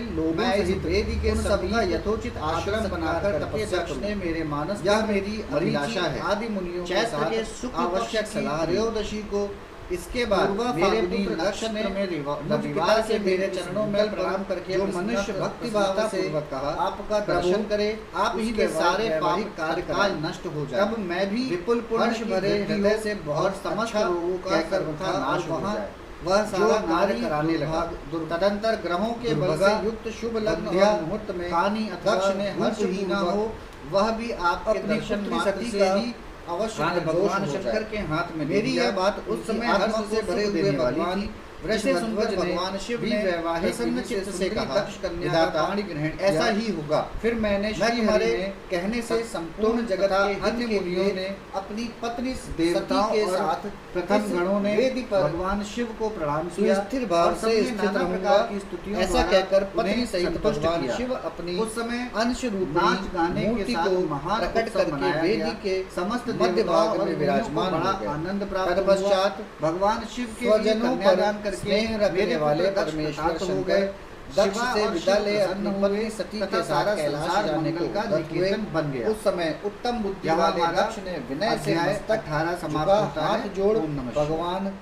लोगों मैं इस सहित वेदी के उन सभी सबका यथोचित आश्रम आदर बनाकर सत्कार तपस्या करके ने मेरे मानस यह में मेरी अभिलाषा है। आदि मुनियों के चैत्र के साथ शुक्ल आवश्यक पक्ष की सलाह दी। त्रयोदशी को इसके बाद पूर्वा मेरे फाल्गुनी पुत्र नक्षत्र नक्षत्र में मुझ रविवार पिता से मेरे इस चरणों में संकल्प प्रणाम पर करके जो मनुष्य भक्ति भाव से पूर्वक कहा आपका दर्शन प्रभु करे, आप ही के उसके सारे वैवाहिक पाप कार्य तत्काल कराएं। नष्ट हो जाए। तब मैं भी विपुल पुण्य हर्ष की भरे वृद्धि हृदय हो से और बहुत समस्त अच्छा रोगों का कहकर सर्वथा उठा नाश और हो वहाँ जाए। वह जो सारा कार्य नारी कराने लगा। तदंतर ग्रहों के बल दुर्भगा, से युक्त शुभ लग्न बंध्या, और मुहूर्त में कानी अथवा दक्ष ने हर्ष रूपहीना पूर्वक हो, वह भी आपके अपनी दर्शन पुत्री मात्र सती से का ही अवश्य प्राण निर्दोष भगवान हो शंकर जाए। के हाथ में दे मेरी दिया। यह बात उस उनकी समय आत्मा हर्ष को से भरे सुख हुए देने वाली भगवान थी। वृषभध्वज ने भगवान शिव ने विवाहित प्रसन्न विधि से चित्त से सुंदरी कहा, दक्ष कन्या का विधाता, पाणी ग्रहण किया। ऐसा ही होगा। फिर मैंने मैं श्री तुम्हारे हरि ने कहने से संपूर्ण जगत तथा के हित अन्य के लिए मुनियों ने अपनी पत्नी देवताओं सती के और साथ प्रथम इस गणों ने वेदी पर भगवान शिव को प्रणाम किया। सुस्थिर भाव और से सबने स्थित नाना रहूंगा, प्रकार की स्तुतियों ऐसा द्वारा कहकर पत्नी उन्हें सहित संतुष्ट भगवान किया। शिव अपनी उस समय अंश रूप नाच गाने के मूर्ति साथ को महान प्रकट उत्सव करके मनाया वेदी गया। के समस्त मध्य देवताओं भाग और में मुनियों को विराजमान बड़ा हो गए। आनंद प्राप्त तत्पश्चात हुआ। भगवान शिव के लिए स्वजनों पर कन्यादान करके स्नेह रखने मेरे वाले पुत्र दक्ष परमेश्वर प्रताप हो शंकर गए। दक्ष शिवा से और विदा शिव ले प्रसन्न अपनी हुए पत्नी सती तथा के साथ सारा कैलाश संसार जाने मंगल को का उद्यत हुए। निकेतन बन गया। उस समय उत्तम बुद्धि यहाँ वाले हमारा दक्ष ने विनय से अध्याय मस्तक 18 समाप्त झुका, होता है। हाथ जोड़ ओम नमः शिवाय। भगवान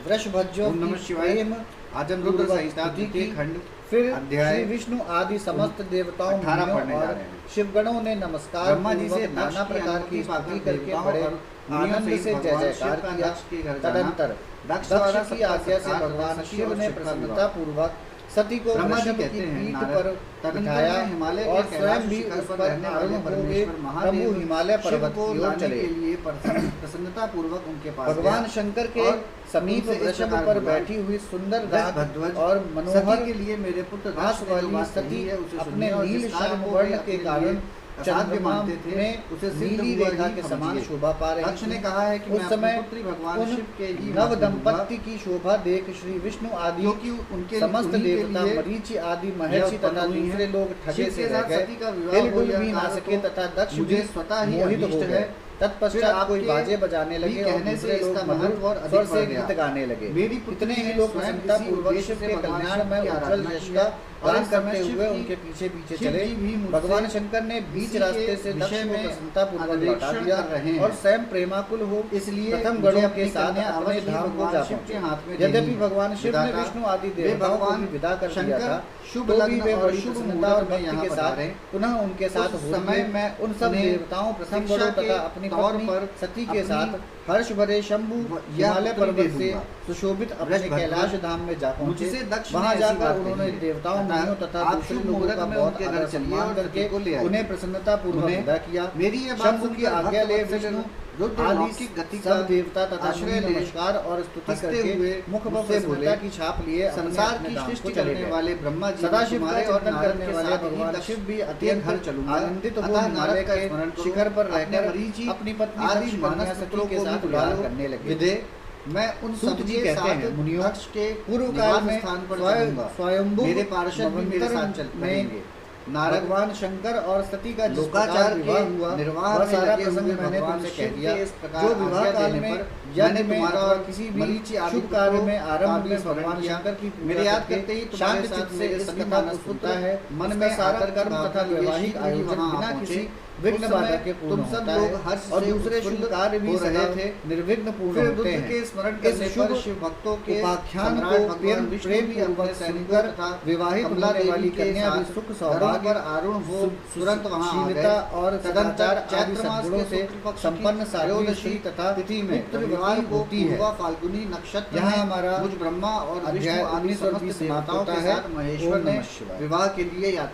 वृषभध्वजों ओम नमः की शिवाय। प्रेम आजम रुद्र पूर्वक संहिता स्तुति द्वितीय की। खंड फिर अध्याय श्री विष्णु आदि समस्त देवताओं 18 मुनियों पढ़ने जा और रहे हैं। शिवगणों ने नमस्कार ब्रह्मा जी से पूर्वक नाना दक्ष की प्रकार की अनुमति स्तुति पाकर करके देवताओं बड़े और मुनियों आनंद सहित से जय भगवान जयकार शिव का किया। दक्ष के घर जाना, तदंतर दक्ष द्वारा दक्ष की सबका आज्ञा से सत्कार करना, भगवान सती शिव और ने शिव का प्रसन्नता पूर्वक सती को ब्रह्मा जी वृषभ कहते की हैं, पीठ नारद, पर तदंतर बिठाया में हिमालय के और कैलाश स्वयं भी शिखर उस पर पर रहने वाले आरूढ़ होकर परमेश्वर महादेव प्रभु हिमालय शिव पर्वत को की ओर लाने चले। के लिए प्रसन्नता पूर्वक उनके पास भगवान गया। शंकर के और समीप उनसे इस वृषभ प्रकार पर बोला, बैठी हुई सुंदर रात वृषभध्वज, और सती मनोहर के लिए मेरे पुत्र दक्ष हाथ ने जो वाली बात सती कही है, उसे अपने सुनिए और नील जिस कार्य श्याम को वर्ण वे के अपने कारण लिए असाध्य चंद्रमा मानते थे, में उसे सिद्ध नीली हुआ रेखा ही के समझिए। समान शोभा पा रही दक्ष ने थी। कहा है कि उस मैं अपनी समय पुत्री भगवान उन शिव के ही नव मातृ दंपत्ति की शोभा देख श्री विष्णु आदि क्योंकि उनके समस्त उन्हीं के देवता लिए मरीचि आदि महर्षि उत्पन्न तथा हुई हैं। दूसरे लोग ठगे शिव से के रह साथ गए, सती का विवाह हो हिल-डुल यह भी ना कार्य सके तो तथा दक्ष मुझे भी स्वतः ही मोहित हो अभीष्ट गए। है। तत्पश्चात कोई आपके बाजे बजाने लगे और कहने से दूसरे लोग इसका मधुर महत्व और स्वर अधिक से बढ़ गया। गीत गाने लगे। मेरी पुत्री इतने ही ने लोग स्वयं प्रसन्नता इसी पूर्वक उद्देश्य शिव से के भगवान कल्याण शिव में की उज्ज्वल आराधना यश की का है। और गान इस समय करते शिव हुए की- उनके पीछे पीछे शिव चले। जी भी मुझसे भगवान शंकर ने बीच इसी के रास्ते से दक्ष विषय को में प्रसन्नता पूर्वक लौटा अन्वेषण दिया कर रहे हैं। और स्वयं प्रेमाकुल हो इसलिए प्रथम मुझे गणों अपनी के साथ कन्या अपने अवश्य ही धाम को भगवान जा शिव के पहुंचे। हाथ में यद्यपि देनी। भगवान शिव ने विधाता, विष्णु आदि वे देवताओं को भगवान भी विदा कर दिया शंकर था, शुभ तो भी लग्न वे और बड़ी शुभ प्रसन्नता और मुहूर्त में भक्ति यहाँ के पर साथ आ रहे। पुनः उनके साथ उस हो समय गए। मैं उन सब उन्हें देवताओं प्रथम शिक्षा गणों के तथा अपनी तौर पत्नी पर सती के अपनी साथ हर्ष भरे शंभु यह हिमालय पुत्री पर्वत दे से दूंगा। सुशोभित अपने वृषभध्वज, कैलाश धाम में जा पहुंचे। मुझसे दक्ष ने वहां ऐसी जाकर बात उन्होंने कही है। देवताओं अतः मुनियों तथा आप दूसरे शुभ लोगों मुहूर्त का में बहुत उनके घर आदर चलिए सम्मान और करके सती को ले आइए। उन्हें प्रसन्नता पूर्वक उन्हें विदा किया। मेरी ये बात शंभु की सुनकर आज्ञा ले भक्त विष्णु रुद्र आदि लौकिक गति का सब देवता तथा आश्रय मुनि ले नमस्कार और स्तुति हंसते करके हुए मुख पर मुझसे प्रसन्नता बोले, की छाप लिए संसार अपने की धाम को सृष्टि चले करने गए। वाले ब्रह्मा जी सदाशिव का तुम्हारे और चिंतन नारद करने के वाले साथ ही भगवान दक्ष शिव भी के अत्यंत घर चलूंगा। आनंदित हो अतः हिमालय नारद का के स्मरण करो, शिखर पर अपने रहकर मरीचि अपनी पत्नी आदि दक्ष मानस कन्या पुत्रों सती के को साथ भी विवाह बुला लो। करने लगे। विदे, मैं उन सूत सब जी के कहते साथ हैं, मुनियों, दक्ष के पूर्व काल में निवास स्थान पर चलूंगा। स्वयंभू मेरे पार्षद भी मेरे साथ चल में रहेंगे। नारद भगवान शंकर और सती का जिस लोकाचार प्रकार के विवाह हुआ निर्वाह वह में सारा लगे प्रसंग हुए मैंने भगवान तुमसे शिव कह दिया। के इस प्रकार जो विवाह आज्ञा काल देने में पर यज्ञ मैंने में तुम्हारा और किसी भी मरीचि आदि शुभ कार्य पुत्रों में का आरंभ भी में स्मरण भगवान किया। शंकर की पूजा मेरे याद करके करते ही तुम्हारे शांत साथ चित्त से मेरे इस सभी कथा को मानस सुनता पुत्र है। मन इसका में सारा आदर कर्म भाव तथा के लिए वैवाहिक शीघ्र ही आयोजन वहाँ बिना पहुँचे। किसी विघ्न उस बाधा समय के पूर्ण तुम सब होता लोग है हर्ष और से दूसरे शुभ उत्फुल्ल कार्य भी हो रहे सदा थे। निर्विघ्न पूर्ण फिर होते रुद्र हैं। के स्मरण इस करने शुभ पर शिव भक्तों के उपाख्यान सम्राट को भगवान विष्णु प्रेम भी अपने पूर्वक सैनिकों सुनकर तथा विवाहित कमला होने देवी वाली के कन्या भी साथ सुख गरुड़ सौभाग्य पर आरूढ़ हो तुरंत वहाँ आ शीलता गए। और तदंतर सदाचार आदि चैत्र मास सद्गुणों के से शुक्ल पक्ष की संपन्न साध्वी त्रयोदशी श्री तथा तिथि में पुत्र रविवार को होती है। पूर्वा फाल्गुनी नक्षत्र यहाँ में हमारा मुझ ब्रह्मा और अध्याय विष्णु आदि 19 और समस्त 20 देवताओं होता के है। साथ महेश्वर ओम ने नमः शिवाय। विवाह के लिए यात्रा